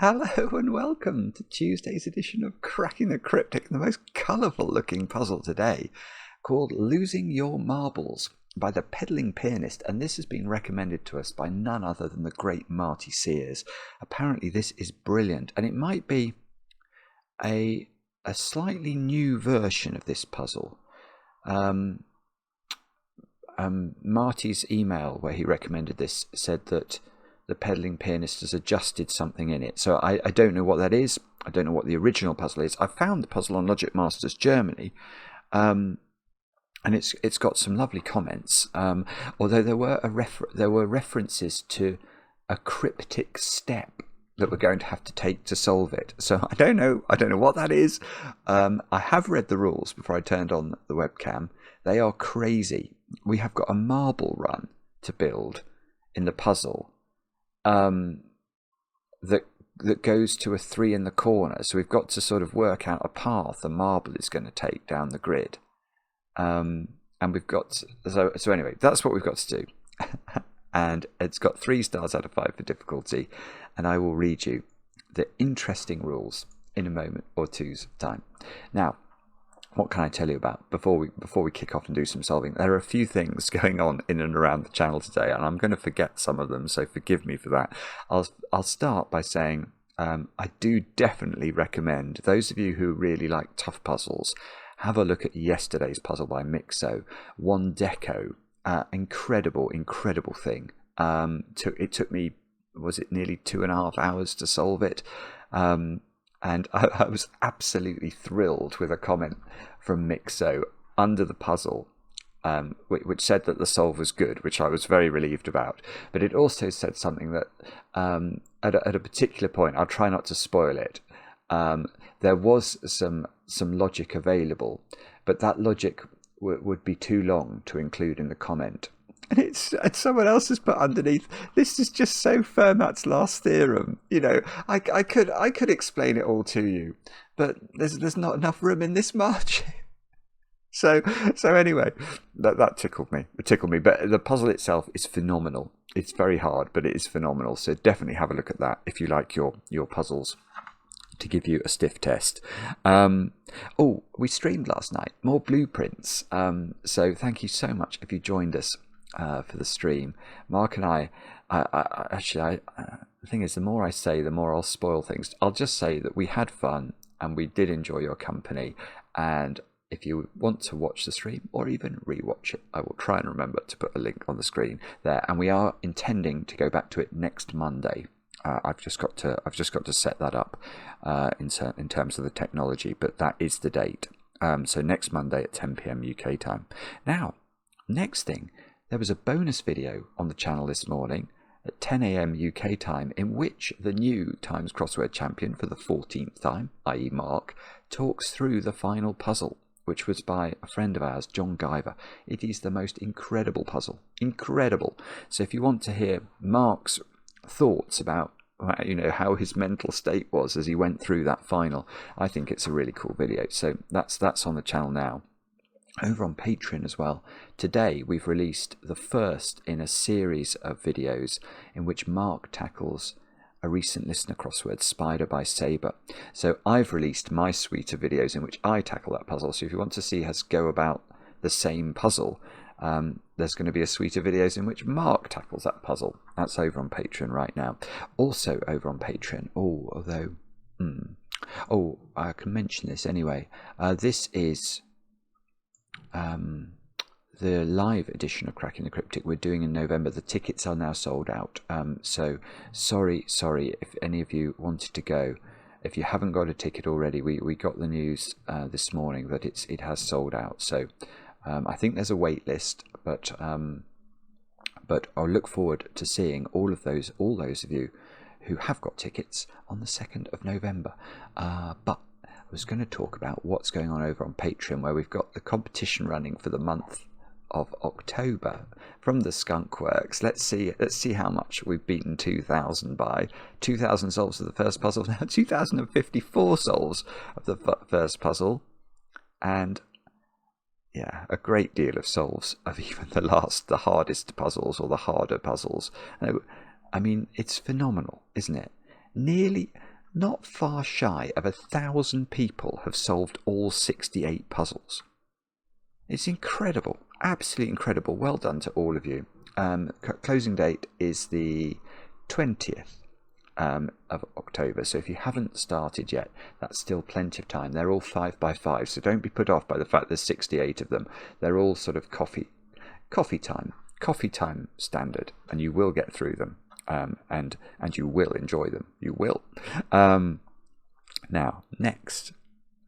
Hello and welcome to Tuesday's edition of Cracking the Cryptic, the most colourful looking puzzle today, called Losing Your Marbles by The Pedaling Pianist, and this has been recommended to us by none other than the great Marty Sears. Apparently this is brilliant, and it might be a slightly new version of this puzzle. Marty's email where he recommended this said that The Pedaling Pianist has adjusted something in it. So I don't know what that is. I don't know what the original puzzle is. I found the puzzle on Logic Masters Germany, and it's got some lovely comments. Although there were references to a cryptic step that we're going to have to take to solve it. So I don't know what that is. I have read the rules before I turned on the webcam. They are crazy. We have got a marble run to build in the puzzle. That goes to a 3 in the corner, so we've got to sort of work out a path a marble is going to take down the grid, and we've got so anyway, that's what we've got to do. And it's got 3 stars out of 5 for difficulty, and I will read you the interesting rules in a moment or two's time. Now, what can I tell you about before we kick off and do some solving? There are a few things going on in and around the channel today, and I'm going to forget some of them, so forgive me for that. I'll start by saying I do definitely recommend those of you who really like tough puzzles, have a look at yesterday's puzzle by Myxo, One Deco. Incredible thing. It took me, was it nearly 2.5 hours to solve it? And I was absolutely thrilled with a comment from Myxo under the puzzle, which said that the solve was good, which I was very relieved about. But it also said something that at a particular point, I'll try not to spoil it, there was some logic available, but that logic would be too long to include in the comment. And someone else has put underneath, this is just so Fermat's last theorem. You know, I could explain it all to you, but there's not enough room in this margin. So anyway, that tickled me. It tickled me. But the puzzle itself is phenomenal. It's very hard, but it is phenomenal. So definitely have a look at that if you like your puzzles to give you a stiff test. We streamed last night, more blueprints. So thank you so much if you joined us for the stream. Mark and I the thing is, the more I say, the more I'll spoil things. I'll just say that we had fun and we did enjoy your company, and if you want to watch the stream or even rewatch it, I will try and remember to put a link on the screen there, and we are intending to go back to it next Monday. I've just got to set that up in terms of the technology, but that is the date. So next Monday at 10 p.m. UK time. Now, next thing, there was a bonus video on the channel this morning at 10 a.m. UK time in which the new Times Crossword champion for the 14th time, i.e. Mark, talks through the final puzzle, which was by a friend of ours, John Guyver. It is the most incredible puzzle. Incredible. So if you want to hear Mark's thoughts about how his mental state was as he went through that final, I think it's a really cool video. So that's on the channel now. Over on Patreon as well, today we've released the first in a series of videos in which Mark tackles a recent listener crossword, Spider by Sabre. So I've released my suite of videos in which I tackle that puzzle. So if you want to see us go about the same puzzle, there's going to be a suite of videos in which Mark tackles that puzzle. That's over on Patreon right now. Also over on Patreon, I can mention this anyway. This is the live edition of Cracking the Cryptic we're doing in November. The tickets are now sold out. So sorry if any of you wanted to go. If you haven't got a ticket already, we got the news this morning that it has sold out. So I think there's a wait list, but I'll look forward to seeing all those of you who have got tickets on the 2nd of November. But I was going to talk about what's going on over on Patreon, where we've got the competition running for the month of October from the Skunkworks. Let's see how much we've beaten 2,000 by. 2,000 solves of the first puzzle, now 2,054 solves of the first puzzle, and yeah, a great deal of solves of even the hardest puzzles, or the harder puzzles. I mean, it's phenomenal, isn't it? Nearly not far shy of 1,000 people have solved all 68 puzzles. It's incredible, absolutely incredible. Well done to all of you. Closing date is the 20th of October, so if you haven't started yet, that's still plenty of time. They're all 5x5, so don't be put off by the fact there's 68 of them. They're all sort of coffee time standard, and you will get through them, and you will enjoy them. You will. Now, next,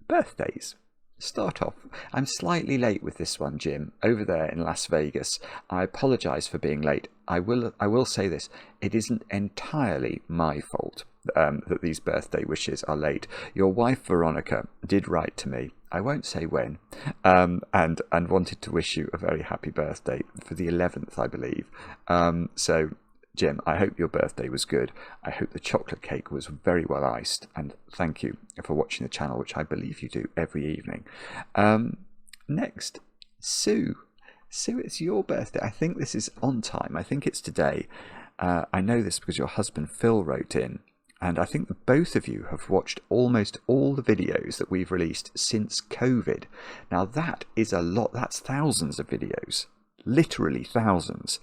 birthdays. Start off. I'm slightly late with this one, Jim, over there in Las Vegas. I apologise for being late. I will say this. It isn't entirely my fault that these birthday wishes are late. Your wife, Veronica, did write to me. I won't say when, and wanted to wish you a very happy birthday for the 11th, I believe. So, Jim, I hope your birthday was good. I hope the chocolate cake was very well iced, and thank you for watching the channel, which I believe you do every evening. Next, Sue. Sue, it's your birthday. I think this is on time. I think it's today. I know this because your husband Phil wrote in, and I think that both of you have watched almost all the videos that we've released since COVID. Now, that is a lot. That's thousands of videos, literally thousands.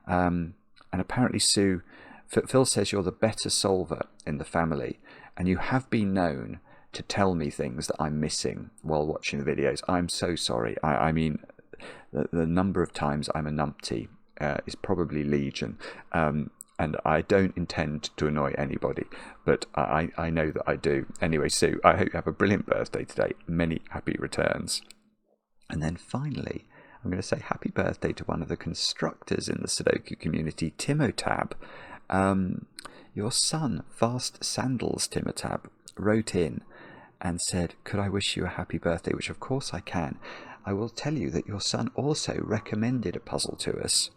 And apparently, Sue, Phil says you're the better solver in the family, and you have been known to tell me things that I'm missing while watching the videos. I'm so sorry. I mean, the number of times I'm a numpty is probably legion, and I don't intend to annoy anybody, but I know that I do. Anyway, Sue, I hope you have a brilliant birthday today. Many happy returns. And then finally, I'm going to say happy birthday to one of the constructors in the Sudoku community, Timotab. Your son, Fast Sandals Timotab, wrote in and said, could I wish you a happy birthday? Which of course I can. I will tell you that your son also recommended a puzzle to us.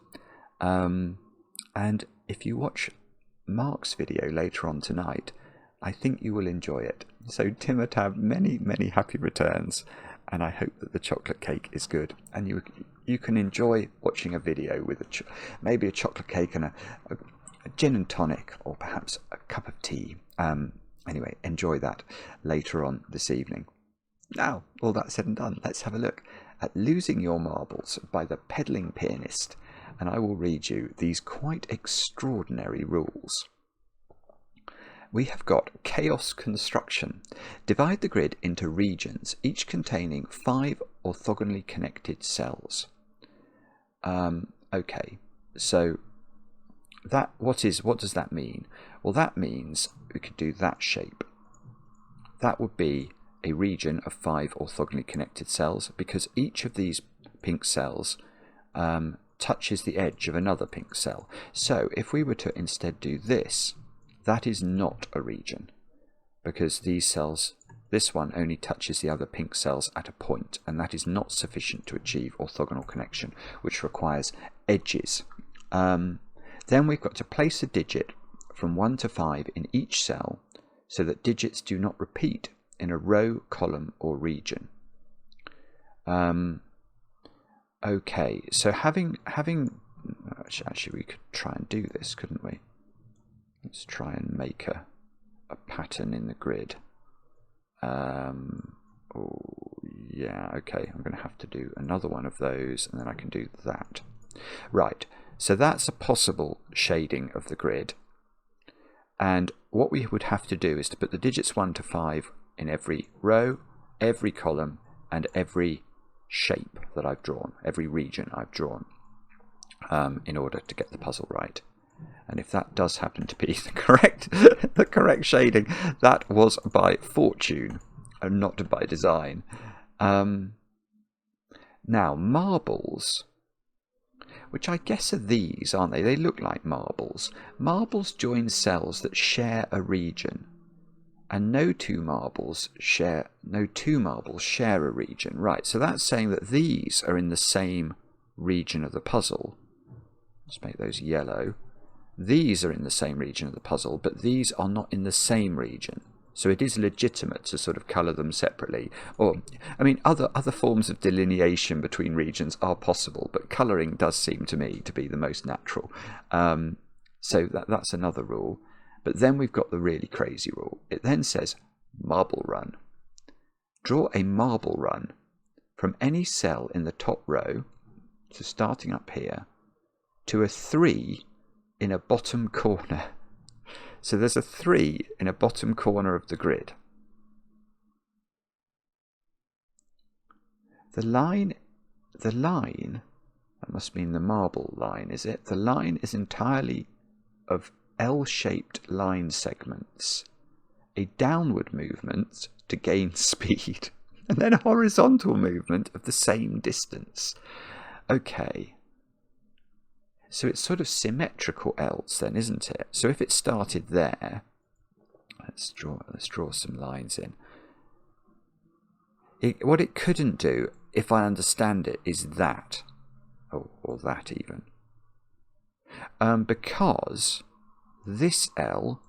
And if you watch Mark's video later on tonight, I think you will enjoy it. So Timotab, many, many happy returns. And I hope that the chocolate cake is good, and you can enjoy watching a video with maybe a chocolate cake and a gin and tonic, or perhaps a cup of tea. Anyway, enjoy that later on this evening. Now, all that said and done, let's have a look at Losing Your Marbles by the Pedaling Pianist, and I will read you these quite extraordinary rules. We have got chaos construction. Divide the grid into regions, each containing 5 orthogonally connected cells. Okay, so what does that mean? Well, that means we could do that shape. That would be a region of 5 orthogonally connected cells, because each of these pink cells touches the edge of another pink cell. So if we were to instead do this, that is not a region, because these cells, this one only touches the other pink cells at a point, and that is not sufficient to achieve orthogonal connection, which requires edges. Then we've got to place a digit from 1 to 5 in each cell, so that digits do not repeat in a row, column, or region. Okay, so having actually we could try and do this, couldn't we? Let's try and make a pattern in the grid. Oh, yeah, okay. I'm going to have to do another one of those, and then I can do that. Right, so that's a possible shading of the grid. And what we would have to do is to put the digits 1 to 5 in every row, every column, and every shape that I've drawn, every region I've drawn, in order to get the puzzle right. And if that does happen to be the correct shading, that was by fortune and not by design. Now, marbles, which I guess are these, aren't they? They look like marbles. Marbles join cells that share a region, and no two marbles share a region. Right, so that's saying that these are in the same region of the puzzle. Let's make those yellow. These are in the same region of the puzzle, but these are not in the same region. So it is legitimate to sort of colour them separately. Or, I mean, other forms of delineation between regions are possible, but colouring does seem to me to be the most natural. So that's another rule. But then we've got the really crazy rule. It then says marble run. Draw a marble run from any cell in the top row, so starting up here, to a 3 in a bottom corner. So there's a 3 in a bottom corner of the grid. The line, that must mean the marble line, is it? The line is entirely of L-shaped line segments, a downward movement to gain speed, and then a horizontal movement of the same distance. Okay. So it's sort of symmetrical L's then, isn't it? So if it started there, let's draw some lines in. What it couldn't do, if I understand it, is that, or that even, because this L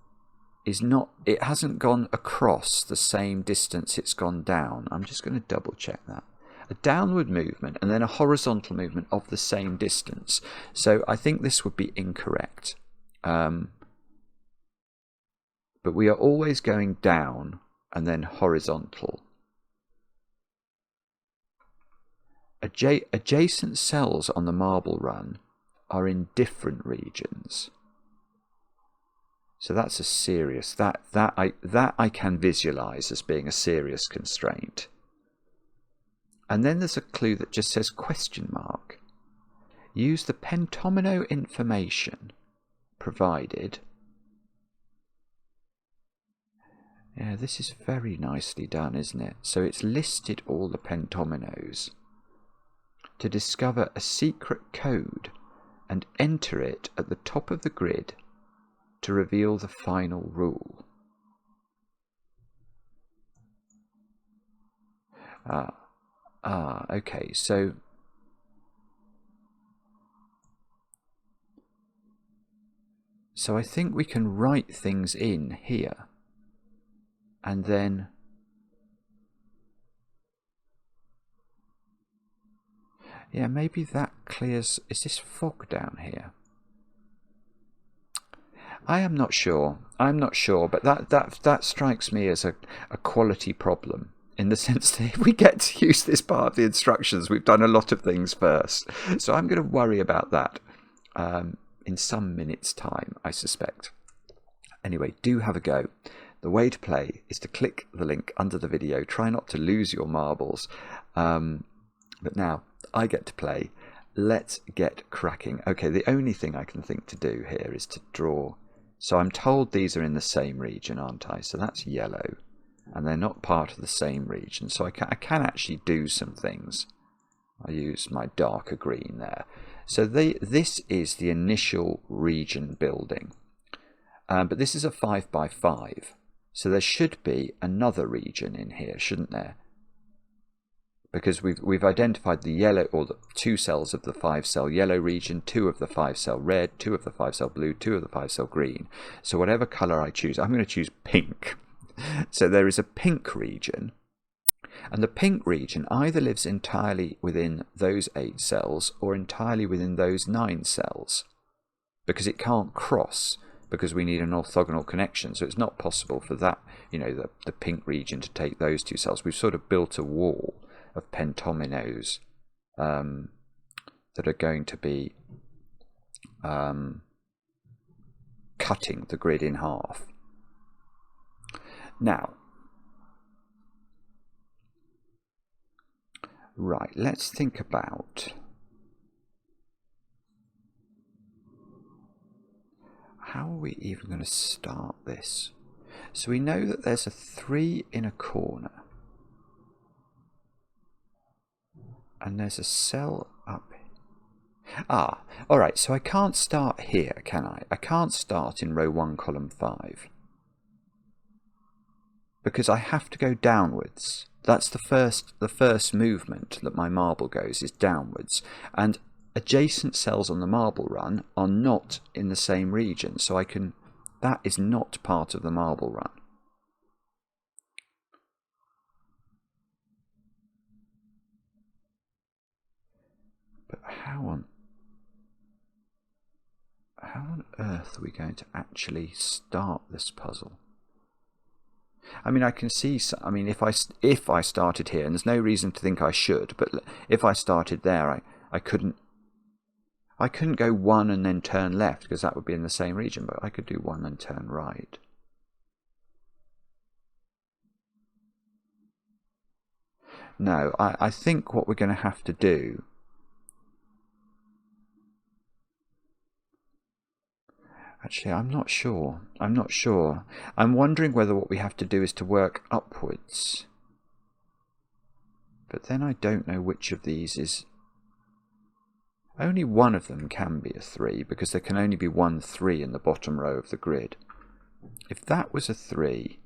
is not, it hasn't gone across the same distance it's gone down. I'm just going to double check that. A downward movement and then a horizontal movement of the same distance. So I think this would be incorrect. But we are always going down and then horizontal. Adjacent cells on the marble run are in different regions. So that's a serious, that I can visualize as being a serious constraint. And then there's a clue that just says question mark. Use the pentomino information provided. Yeah, this is very nicely done, isn't it? So it's listed all the pentominos to discover a secret code and enter it at the top of the grid to reveal the final rule. Okay, so I think we can write things in here, and then yeah, maybe that clears. Is this fog down here? I am not sure. I'm not sure, but that strikes me as a quality problem, in the sense that if we get to use this part of the instructions, we've done a lot of things first. So I'm going to worry about that in some minutes' time, I suspect. Anyway, do have a go. The way to play is to click the link under the video. Try not to lose your marbles. But now, I get to play. Let's get cracking. Okay, the only thing I can think to do here is to draw. So I'm told these are in the same region, aren't I? So that's yellow. And they're not part of the same region. So I can actually do some things. I use my darker green there. So this is the initial region building. But this is a 5 by 5. So there should be another region in here, shouldn't there? Because we've identified the yellow, or the 2 cells of the 5-cell yellow region, 2 of the 5-cell red, 2 of the 5-cell blue, 2 of the 5-cell green. So whatever colour I choose, I'm going to choose pink. So there is a pink region, and the pink region either lives entirely within those 8 cells or entirely within those 9 cells, because it can't cross, because we need an orthogonal connection. So it's not possible for that, you know, the pink region to take those 2 cells. We've sort of built a wall of pentominos that are going to be cutting the grid in half. Now, right, let's think about how are we even going to start this? So we know that there's a 3 in a corner, and there's a cell up. All right, so I can't start here, can I? I can't start in row 1, column 5. Because I have to go downwards. That's the first movement that my marble goes, is downwards. And adjacent cells on the marble run are not in the same region, so that is not part of the marble run. But how how on earth are we going to actually start this puzzle? I mean, I can see, I mean, if I started here, and there's no reason to think I should, but if I started there, I couldn't go 1 and then turn left, because that would be in the same region, but I could do 1 and turn right. No, I think what we're going to have to do... Actually, I'm not sure. I'm not sure. I'm wondering whether what we have to do is to work upwards. But then I don't know which of these is... Only one of them can be a 3, because there can only be one 3 in the bottom row of the grid. If that was a 3...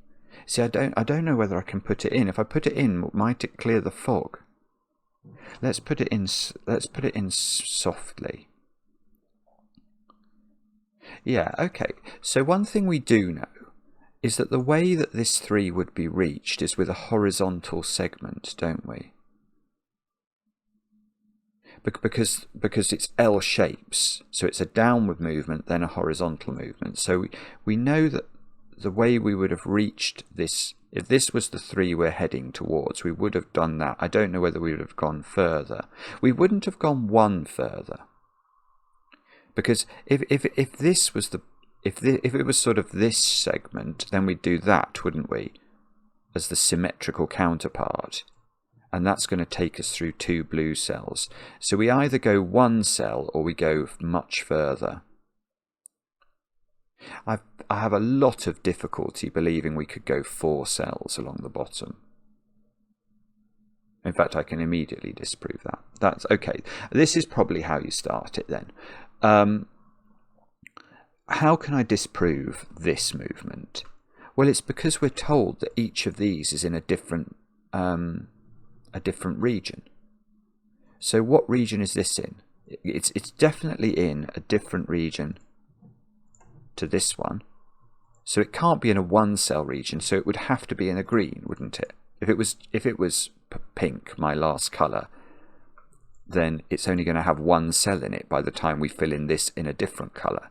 See, I don't know whether I can put it in. If I put it in, might it clear the fog? Let's put it in softly. Yeah, okay. So one thing we do know is that the way that this 3 would be reached is with a horizontal segment, don't we? Because it's L shapes, so it's a downward movement, then a horizontal movement. So we know that the way we would have reached this, if this was the 3 we're heading towards, we would have done that. I don't know whether we would have gone further. We wouldn't have gone 1 further. Because if this was if it was sort of this segment, then we'd do that, wouldn't we, as the symmetrical counterpart, and that's going to take us through 2 blue cells. So we either go 1 cell or we go much further. I have a lot of difficulty believing we could go 4 cells along the bottom. In fact, I can immediately disprove that. That's okay. This is probably how you start it then. How can I disprove this movement? Well, it's because we're told that each of these is in a different region. So what region is this in? It's definitely in a different region to this one. So it can't be in a 1 cell region, so it would have to be in a green, wouldn't it? If it was pink, my last colour, then it's only going to have 1 cell in it by the time we fill in this in a different colour.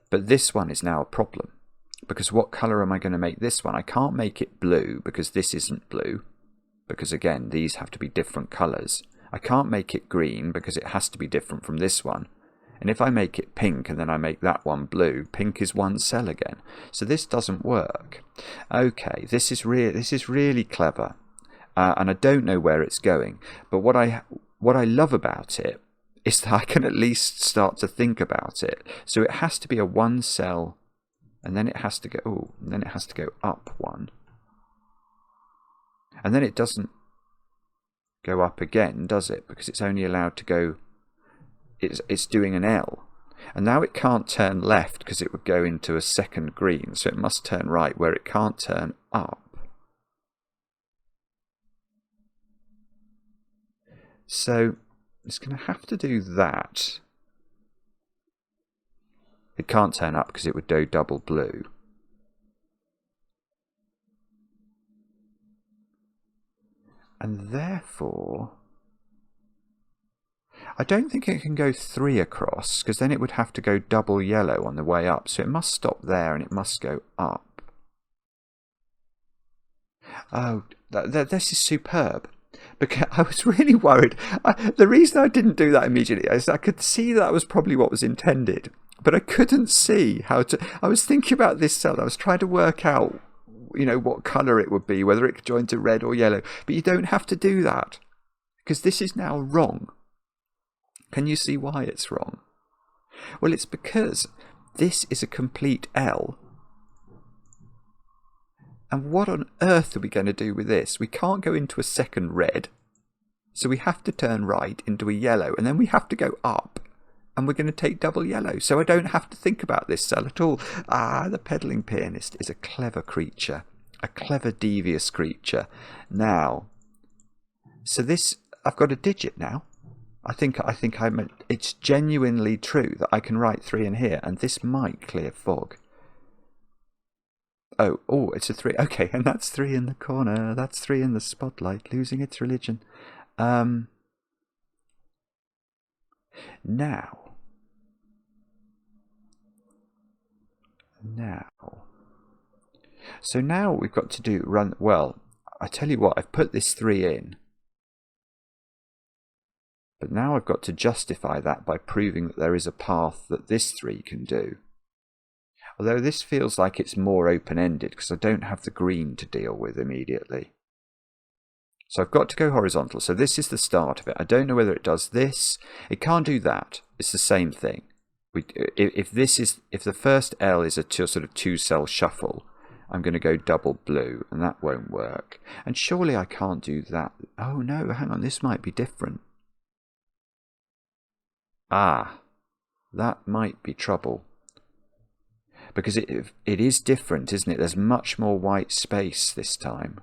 But this one is now a problem, because what colour am I going to make this one? I can't make it blue because this isn't blue, because again these have to be different colours. I can't make it green because it has to be different from this one. And if I make it pink and then I make that one blue, pink is 1 cell again. So this doesn't work. Okay, this is really clever, and I don't know where it's going. But what I love about it is that I can at least start to think about it. So it has to be a 1 cell, and then it has to go. Oh, and then it has to go up 1, and then it doesn't go up again, does it? Because it's only allowed to go. It's doing an L, and now it can't turn left because it would go into a second green, so it must turn right where it can't turn up. So it's going to have to do that. It can't turn up because it would go double blue. And therefore, I don't think it can go 3 across, because then it would have to go double yellow on the way up. So it must stop there and it must go up. Oh, this is superb. Because I was really worried. The reason I didn't do that immediately is I could see that was probably what was intended, but I couldn't see how to. I was thinking about this cell. I was trying to work out, what colour it would be, whether it could join to red or yellow. But you don't have to do that, because this is now wrong. Can you see why it's wrong? Well, it's because this is a complete L. And what on earth are we going to do with this? We can't go into a second red, so we have to turn right into a yellow, and then we have to go up, and we're going to take double yellow. So I don't have to think about this cell at all. The pedaling pianist is a clever creature, a clever devious creature. Now, so this, I've got a digit now. I think it's genuinely true that I can write 3 in here, and this might clear fog. Oh, it's a 3. Okay, and that's 3 in the corner. That's 3 in the spotlight, losing its religion. Now, Now, so now we've got to do well, I tell you what, I've put this 3 in. But now I've got to justify that by proving that there is a path that this 3 can do. Although this feels like it's more open-ended because I don't have the green to deal with immediately. So I've got to go horizontal. So this is the start of it. I don't know whether it does this. It can't do that. It's the same thing. If the first L is a sort of 2-cell shuffle, I'm going to go double blue, and that won't work. And surely I can't do that. Oh no, hang on, this might be different. Ah, that might be trouble. Because it is different, isn't it? There's much more white space this time.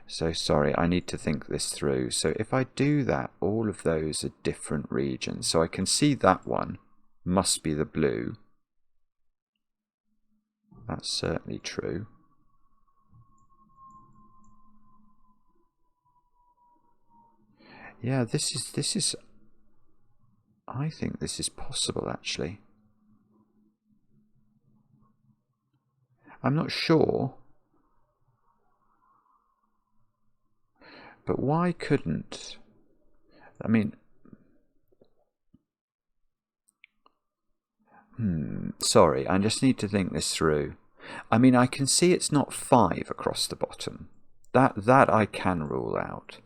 So sorry, I need to think this through. So if I do that, all of those are different regions. So I can see that one must be the blue. That's certainly true. Yeah, this is I think this is possible actually. I'm not sure. But why couldn't, I mean, sorry, I just need to think this through. I mean, I can see it's not 5 across the bottom. That I can rule out.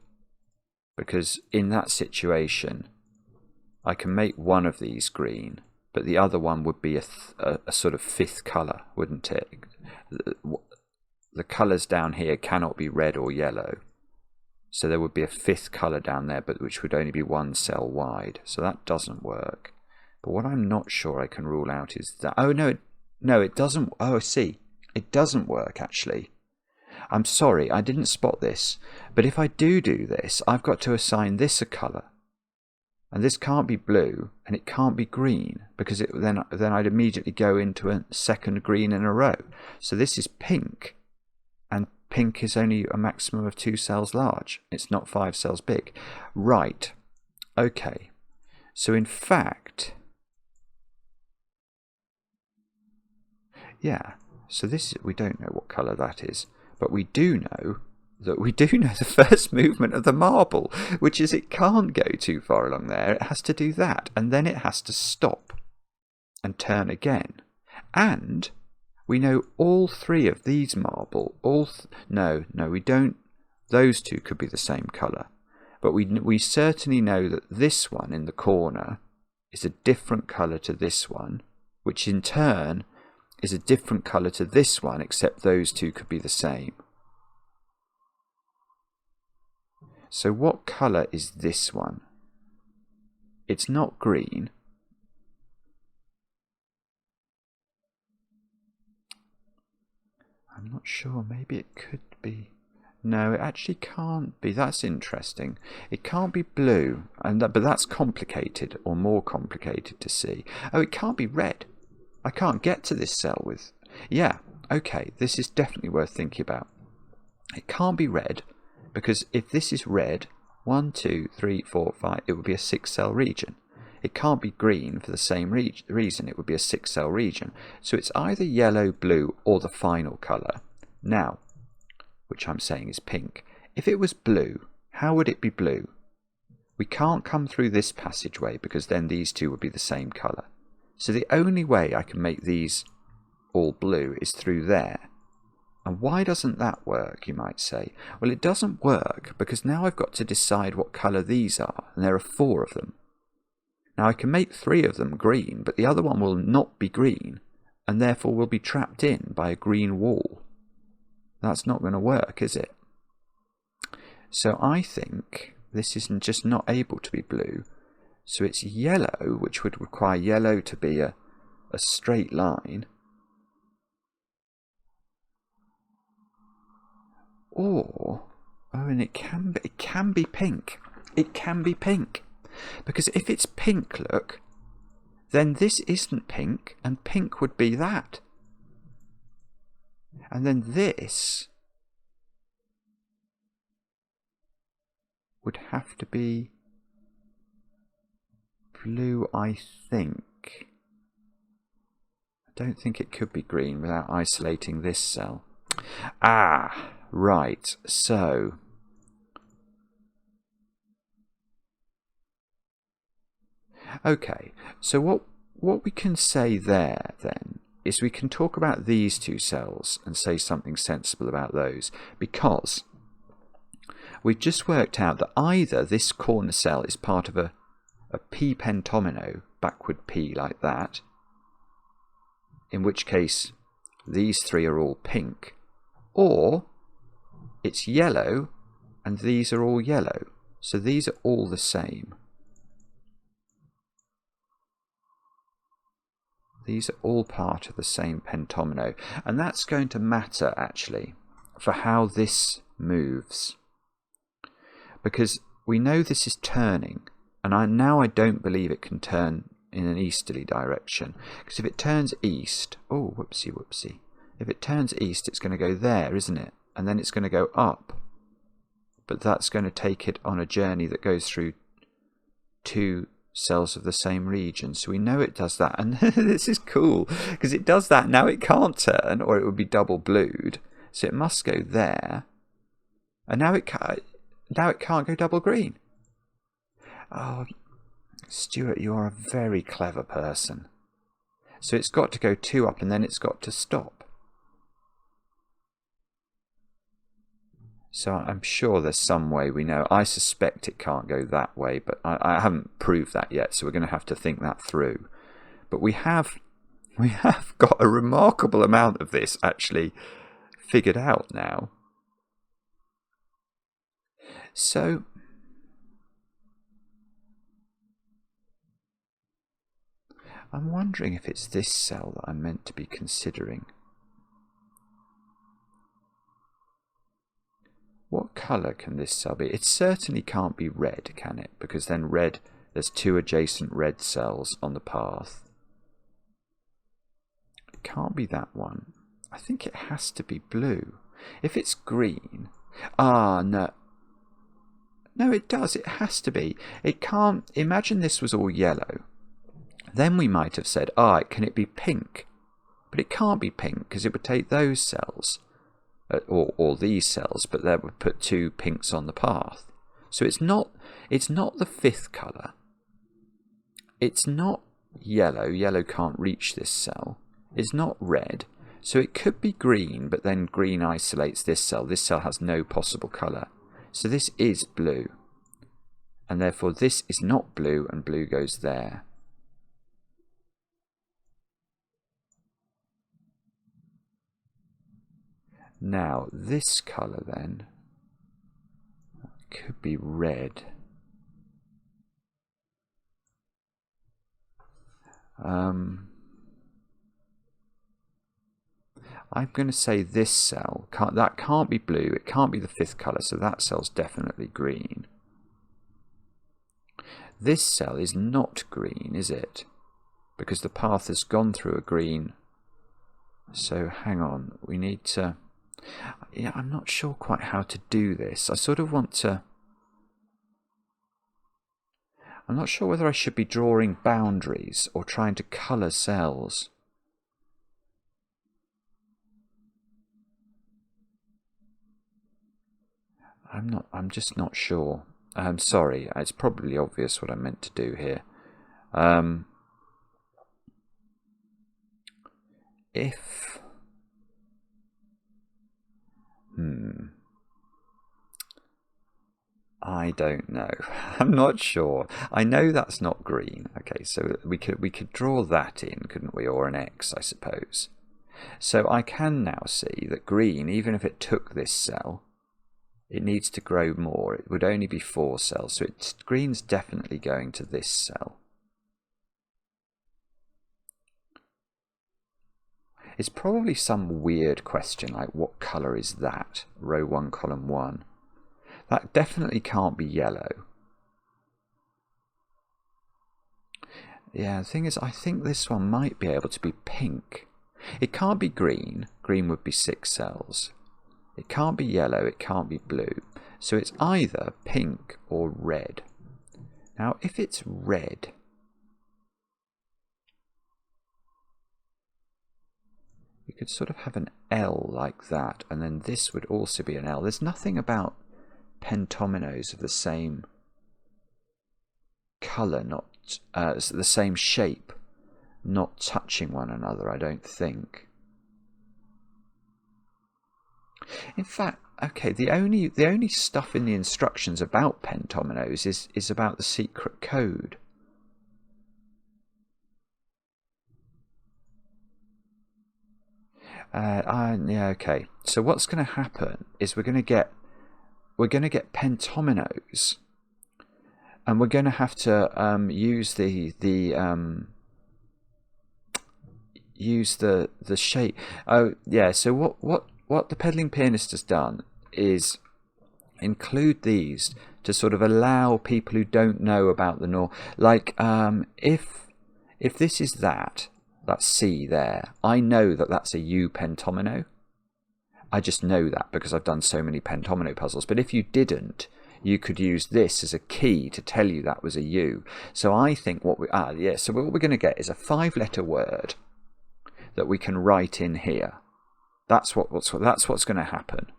Because in that situation, I can make one of these green, but the other one would be a sort of 5th colour, wouldn't it? The colours down here cannot be red or yellow. So there would be a 5th colour down there, but which would only be 1 cell wide. So that doesn't work. But what I'm not sure I can rule out is that... Oh, no, it doesn't... Oh, I see. It doesn't work, actually. I'm sorry, I didn't spot this. But if I do this, I've got to assign this a colour. And this can't be blue, and it can't be green, because then I'd immediately go into a second green in a row. So this is pink. And pink is only a maximum of 2 cells large. It's not 5 cells big. Right. Okay. So in fact, yeah. So this, we don't know what colour that is, but we do know the first movement of the marble, which is it can't go too far along there. It has to do that, and then it has to stop and turn again. And we know all 3 of these marble, no, we don't. Those 2 could be the same colour. But we certainly know that this one in the corner is a different colour to this one, which in turn is a different colour to this one, except those 2 could be the same. So what colour is this one? It's not green. I'm not sure. Maybe it could be. No, it actually can't be. That's interesting. It can't be blue, but that's complicated, or more complicated to see. Oh, it can't be red. I can't get to this cell with... Yeah, okay, this is definitely worth thinking about. It can't be red, because if this is red, 1, 2, 3, 4, 5, it would be a 6-cell region. It can't be green for the same reason. It would be a 6-cell region. So it's either yellow, blue, or the final colour. Now, which I'm saying is pink. If it was blue, how would it be blue? We can't come through this passageway because then these 2 would be the same colour. So the only way I can make these all blue is through there. And why doesn't that work, you might say? Well, it doesn't work because now I've got to decide what colour these are, and there are 4 of them. Now I can make 3 of them green, but the other one will not be green, and therefore will be trapped in by a green wall. That's not going to work, is it? So I think this isn't just not able to be blue. So it's yellow, which would require yellow to be a straight line. Or, oh, and it can be pink. It can be pink. Because if it's pink, look, then this isn't pink, and pink would be that. And then this would have to be blue, I think. I don't think it could be green without isolating this cell. Ah, right, so... Okay, so what we can say there, then, is we can talk about these two cells and say something sensible about those, because we've just worked out that either this corner cell is part of a P pentomino, backward P like that, in which case these three are all pink, or it's yellow and these are all yellow, so these are all the same. These are all part of the same pentomino, and that's going to matter actually for how this moves, because we know this is turning, and now I don't believe it can turn in an easterly direction, because if it turns east, oh whoopsie, if it turns east it's going to go there, isn't it? And then it's going to go up, but that's going to take it on a journey that goes through two cells of the same region, so we know it does that. And this is cool because it does that. Now it can't turn, or it would be double blued, so it must go there, and now it can't go double green. Oh, Stuart, you're a very clever person. So it's got to go 2 up and then it's got to stop. So I'm sure there's some way we know. I suspect it can't go that way, but I haven't proved that yet, so we're going to have to think that through. But we have got a remarkable amount of this actually figured out now. So I'm wondering if it's this cell that I'm meant to be considering. What colour can this cell be? It certainly can't be red, can it? Because then red, there's 2 adjacent red cells on the path. It can't be that one. I think it has to be blue. If it's green... Ah, no. No, it does. It has to be. It can't... Imagine this was all yellow. Then we might have said, can it be pink? But it can't be pink because it would take those cells. Or these cells, but that would put 2 pinks on the path. So it's not the 5th colour. It's not yellow. Yellow can't reach this cell. It's not red. So it could be green, but then green isolates this cell. This cell has no possible colour. So this is blue. And therefore this is not blue, and blue goes there. Now, this colour then could be red. I'm going to say this cell, that can't be blue, it can't be the 5th colour, so that cell's definitely green. This cell is not green, is it? Because the path has gone through a green. So hang on, we need to... Yeah, I'm not sure quite how to do this. I sort of want to... I'm not sure whether I should be drawing boundaries or trying to colour cells. I'm just not sure. I'm sorry, it's probably obvious what I meant to do here. If... I don't know. I'm not sure. I know that's not green. Okay, so we could draw that in, couldn't we? Or an X, I suppose. So I can now see that green, even if it took this cell, it needs to grow more. It would only be 4 cells. So green's definitely going to this cell. It's probably some weird question like, what colour is that? Row 1, column 1. That definitely can't be yellow. Yeah, the thing is, I think this one might be able to be pink. It can't be green. Green would be 6 cells. It can't be yellow. It can't be blue. So it's either pink or red. Now, if it's red, could sort of have an L like that, and then this would also be an L. There's nothing about pentominos of the same colour, not the same shape, not touching one another, I don't think. In fact, okay, the only stuff in the instructions about pentominoes is about the secret code. Yeah, okay. So what's going to happen is we're going to get pentominoes, and we're going to have to use the shape. Oh yeah. So what the Pedaling Pianist has done is include these to sort of allow people who don't know about the norm, like if this is that C there, I know that that's a U pentomino. I just know that because I've done so many pentomino puzzles. But if you didn't, you could use this as a key to tell you that was a U. So I think so what we're going to get is a 5-letter word that we can write in here. That's what's going to happen.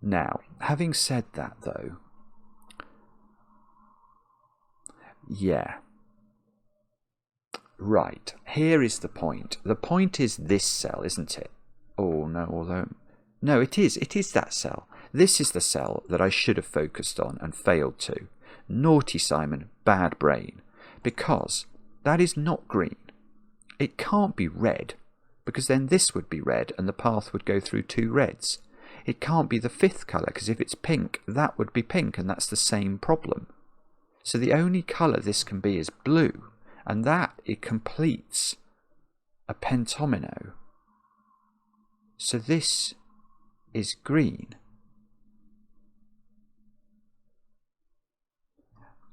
Now, having said that, though, yeah. Right, here is the point. The point is this cell, isn't it? Oh, no, although... No, it is that cell. This is the cell that I should have focused on and failed to. Naughty Simon, bad brain. Because that is not green. It can't be red, because then this would be red and the path would go through 2 reds. It can't be the 5th colour, because if it's pink, that would be pink, and that's the same problem. So the only colour this can be is blue, and that it completes a pentomino. So this is green.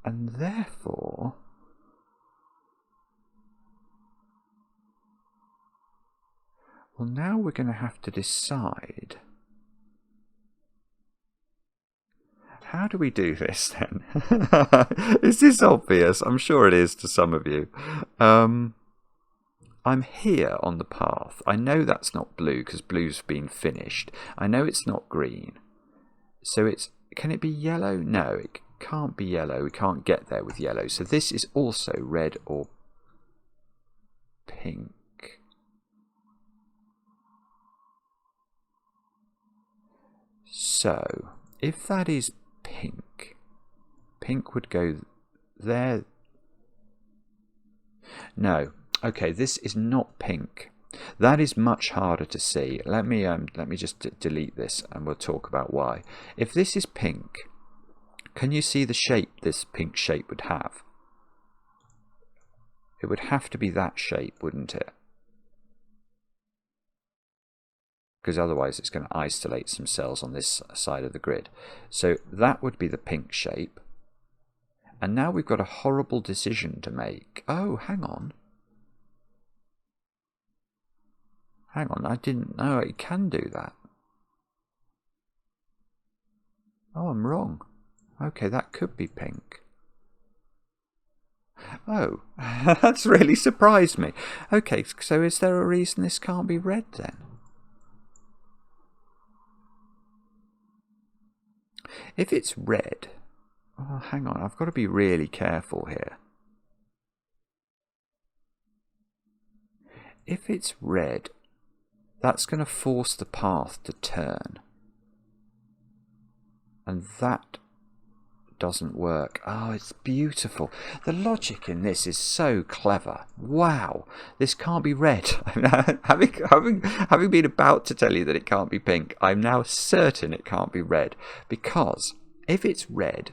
And therefore, well, now we're going to have to decide, how do we do this then? Is this obvious? I'm sure it is to some of you. I'm here on the path. I know that's not blue because blue's been finished. I know it's not green. So can it be yellow? No, it can't be yellow. We can't get there with yellow. So this is also red or pink. So if that is pink, pink would go there. No. Okay, this is not pink. That is much harder to see. Let me just delete this and we'll talk about why. If this is pink, can you see the shape this pink shape would have? It would have to be that shape, wouldn't it? Because otherwise it's going to isolate some cells on this side of the grid. So that would be the pink shape. And now we've got a horrible decision to make. Oh, hang on. Hang on, I didn't know it can do that. Oh, I'm wrong. Okay, that could be pink. Oh, that's really surprised me. Okay, so is there a reason this can't be red then? If it's red... Oh, hang on, I've got to be really careful here. If it's red, that's going to force the path to turn. And that doesn't work. Oh, it's beautiful. The logic in this is so clever. Wow, this can't be red. having been about to tell you that it can't be pink, I'm now certain it can't be red. Because if it's red,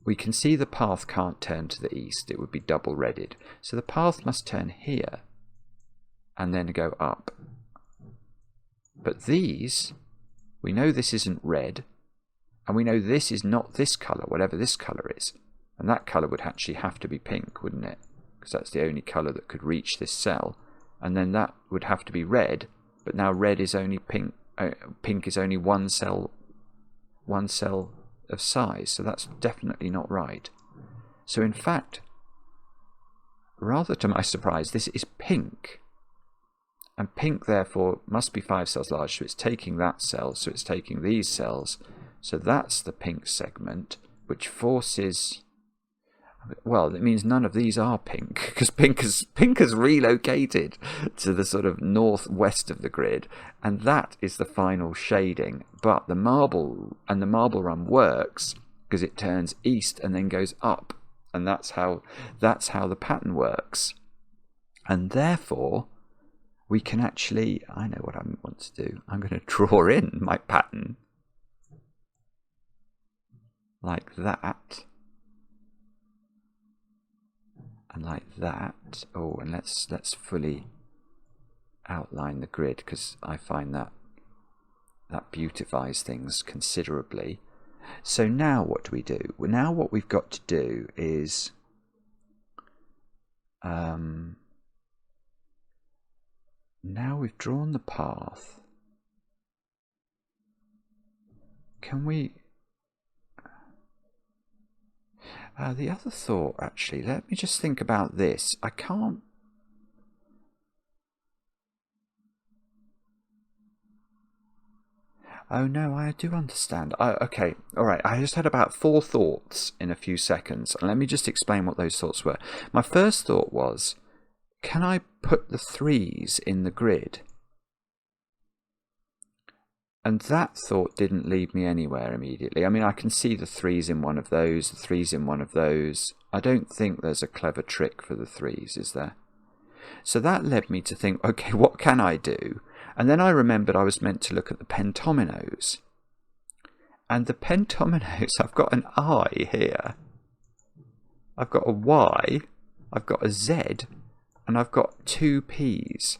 we can see the path can't turn to the east. It would be double redded. So the path must turn here and then go up. But these, we know this isn't red, and we know this is not this colour, whatever this colour is. And that colour would actually have to be pink, wouldn't it? Because that's the only colour that could reach this cell. And then that would have to be red, but now red is only pink. Pink is only one cell of size, so that's definitely not right. So in fact, rather to my surprise, this is pink. And pink, therefore, must be 5 cells large, so it's taking that cell, so it's taking these cells. So that's the pink segment, which forces... Well, it means none of these are pink, because pink has relocated to the sort of northwest of the grid, and that is the final shading. But the marble run works because it turns east and then goes up, and that's how the pattern works. And therefore, we can actually... I know what I want to do. I'm going to draw in my pattern like that. And like that. Oh, and let's fully outline the grid, because I find that beautifies things considerably. So now what do we do? Well, now what we've got to do is now we've drawn the path. Can we... the other thought, actually, let me just think about this. I can't... Oh no, I do understand. Okay, all right. I just had about 4 thoughts in a few seconds. And let me just explain what those thoughts were. My first thought was, can I put the 3s in the grid? And that thought didn't lead me anywhere immediately. I mean, I can see the 3s in one of those, the 3s in one of those. I don't think there's a clever trick for the 3s, is there? So that led me to think, okay, what can I do? And then I remembered I was meant to look at the pentominoes. And the pentominoes, I've got an I here. I've got a Y, I've got a Z, and I've got 2 Ps.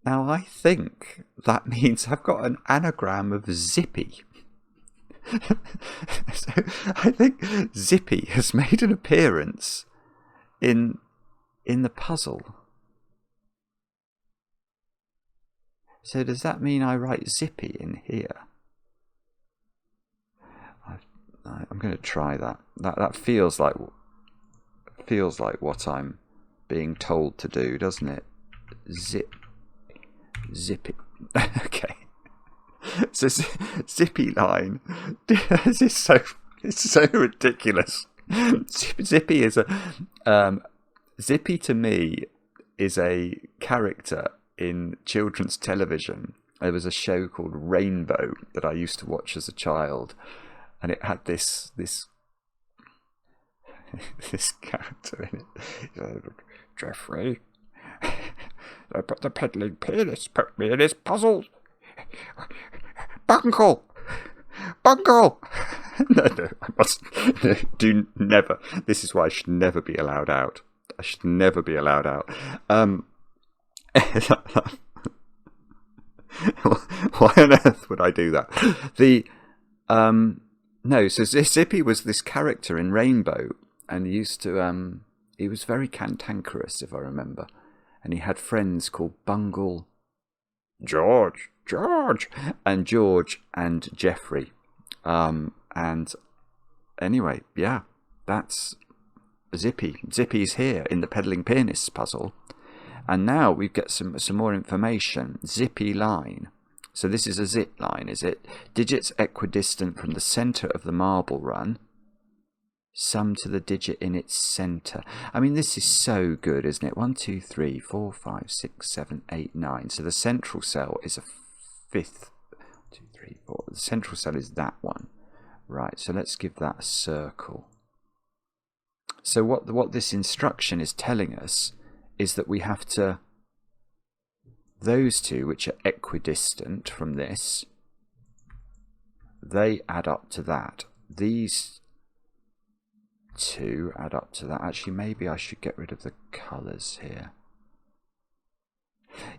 Now, I think that means I've got an anagram of Zippy. So I think Zippy has made an appearance in the puzzle. So does that mean I write Zippy in here? I'm going to try that. That feels like what I'm being told to do, doesn't it? Zippy. Okay. So Zippy line. This is so ridiculous. Zippy is Zippy to me is a character in children's television. There was a show called Rainbow that I used to watch as a child, and it had this character in it. Jeffrey, the peddling pianist put me in his puzzle. Bungle! No, I must do never. This is why I should never be allowed out. I should never be allowed out. Why on earth would I do that? No, so Zippy was this character in Rainbow, and he was very cantankerous, if I remember, and he had friends called Bungle, George, and Jeffrey, and anyway, yeah, that's Zippy. Zippy's here in the Pedaling Pianist's puzzle. And now we get some more information. Zippy line. So this is a zip line, is it? Digits equidistant from the centre of the marble run. Sum to the digit in its centre. I mean, this is so good, isn't it? 1, 2, 3, 4, 5, 6, 7, 8, 9. So the central cell is a 5th. 2, 3, 4. The central cell is that one. Right, so let's give that a circle. So what this instruction is telling us is that we have to, those two which are equidistant from this, they add up to that. These two add up to that. Actually, maybe I should get rid of the colours here.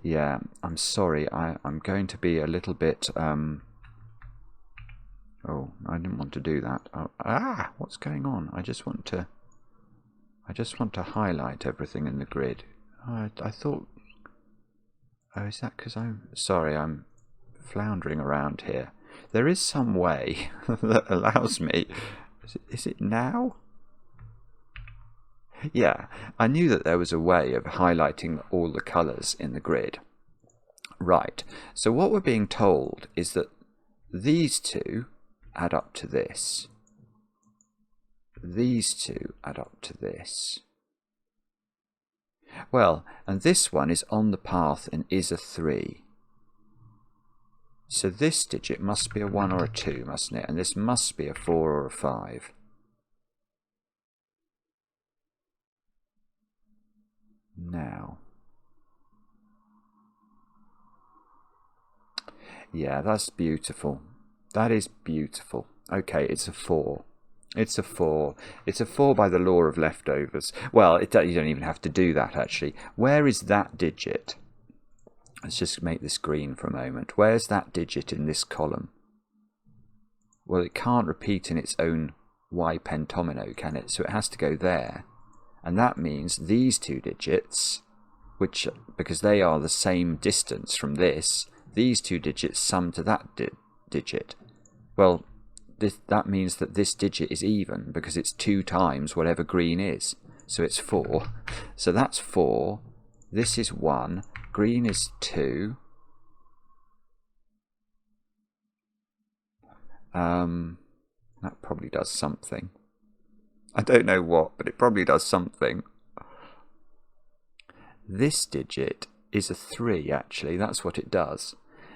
Yeah, I'm sorry, I'm going to be a little bit, oh, I didn't want to do that. Oh, what's going on? I just want to highlight everything in the grid. Oh, I thought... Oh, is that because I'm... Sorry, I'm floundering around here. There is some way that allows me... Is it now? Yeah, I knew that there was a way of highlighting all the colours in the grid. Right, so what we're being told is that these two add up to this. These two add up to this. Well, and this one is on the path and is a 3. So this digit must be a 1 or a 2, mustn't it? And this must be a 4 or a 5. Now, yeah, that's beautiful. That is beautiful. Okay, it's a 4. It's a 4. It's a 4 by the law of leftovers. Well, you don't even have to do that, actually. Where is that digit? Let's just make this green for a moment. Where's that digit in this column? Well, it can't repeat in its own Y pentomino, can it? So it has to go there. And that means these two digits, which, because they are the same distance from this, these two digits sum to that digit. Well, that means that this digit is even, because it's 2 times whatever green is. So it's 4. So that's 4. This is 1. Green is 2. That probably does something. I don't know what, but it probably does something. This digit is a 3, actually. That's what it does.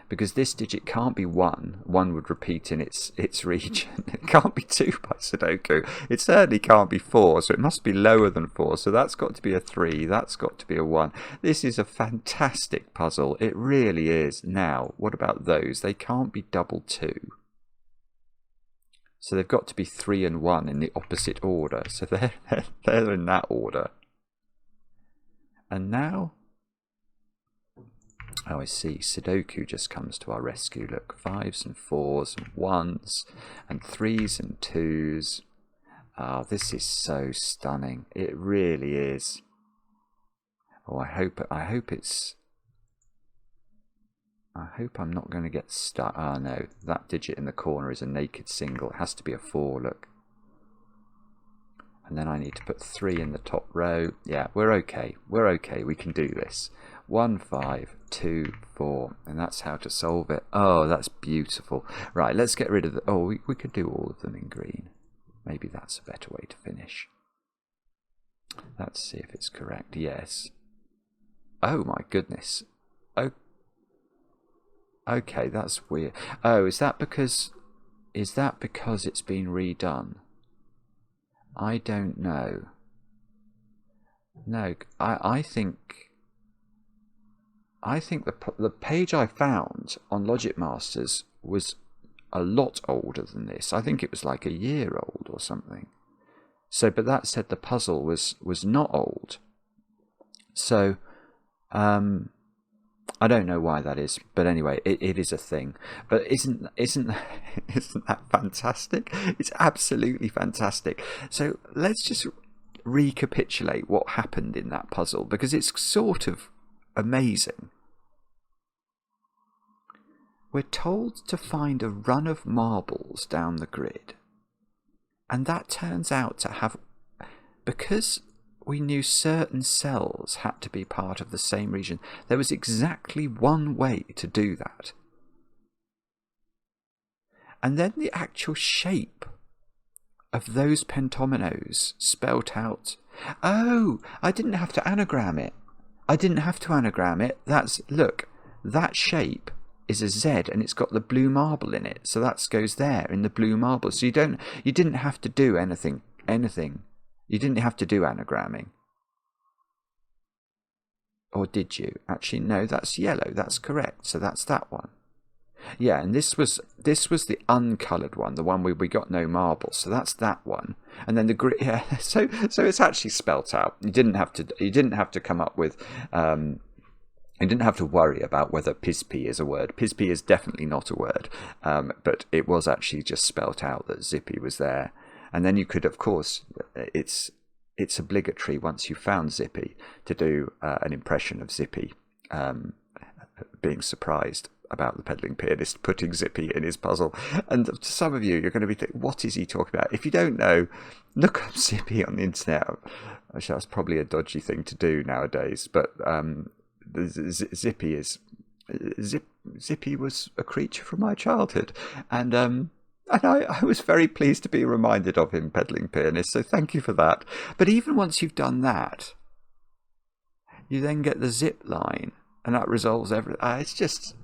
Because this digit can't be 1. 1 would repeat in its region. It can't be 2 by Sudoku. It certainly can't be 4, so it must be lower than 4. So that's got to be a 3. That's got to be a 1. This is a fantastic puzzle. It really is. Now, what about those? They can't be double 2. So they've got to be 3 and 1 in the opposite order. So they're in that order. And now, oh, I see. Sudoku just comes to our rescue. Look, 5s and 4s and 1s and 3s and 2s. Ah, this is so stunning. It really is. Oh, I hope I'm not going to get stuck. Ah, no, that digit in the corner is a naked single. It has to be a 4, look. And then I need to put 3 in the top row. Yeah, we're okay. We're okay. We can do this. 1, 5, 2, 4. And that's how to solve it. Oh, that's beautiful. Right, let's get rid of the... Oh, we could do all of them in green. Maybe that's a better way to finish. Let's see if it's correct. Yes. Oh, my goodness. Oh. Okay, that's weird. Oh, is that because it's been redone? I don't know. No, I think the page I found on Logic Masters was a lot older than this. I think it was like a year old or something. So, but that said the puzzle was not old. So, I don't know why that is, but anyway, it is a thing. But isn't that fantastic? It's absolutely fantastic. So let's just recapitulate what happened in that puzzle, because it's sort of amazing. We're told to find a run of marbles down the grid, and that turns out to have, because we knew certain cells had to be part of the same region, there was exactly one way to do that. And then the actual shape of those pentominos spelt out. Oh, I didn't have to anagram it. Look, that shape is a Z and it's got the blue marble in it. So that goes there in the blue marble. So you didn't have to do anything. You didn't have to do anagramming. Or did you? Actually, no, that's yellow. That's correct. So that's that one. Yeah, and this was the uncoloured one, the one where we got no marbles. So that's that one. And then the green. Yeah, so it's actually spelt out. You didn't have to come up with. You didn't have to worry about whether PISP is a word. PISP is definitely not a word, but it was actually just spelt out that Zippy was there. And then you could, of course, it's obligatory once you've found Zippy to do an impression of Zippy being surprised about the pedaling pianist putting Zippy in his puzzle. And to some of you, you're going to be thinking, what is he talking about? If you don't know, look up Zippy on the internet. Actually, that's probably a dodgy thing to do nowadays, but Zippy is Zippy was a creature from my childhood, and I was very pleased to be reminded of him, Pedaling Pianist, so thank you for that. But even once you've done that, you then get the zip line, and that resolves everything. It's just,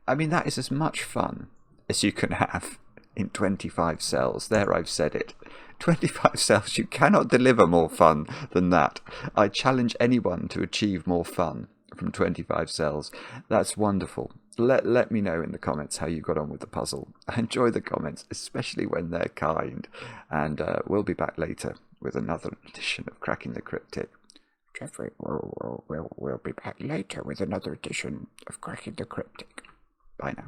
I mean, that is as much fun as you can have in 25 cells. There, I've said it. 25 cells, you cannot deliver more fun than that. I challenge anyone to achieve more fun from 25 cells. That's wonderful. Let me know in the comments how you got on with the puzzle. I enjoy the comments, especially when they're kind. And we'll be back later with another edition of Cracking the Cryptic. Jeffrey, we'll be back later with another edition of Cracking the Cryptic. Bye now.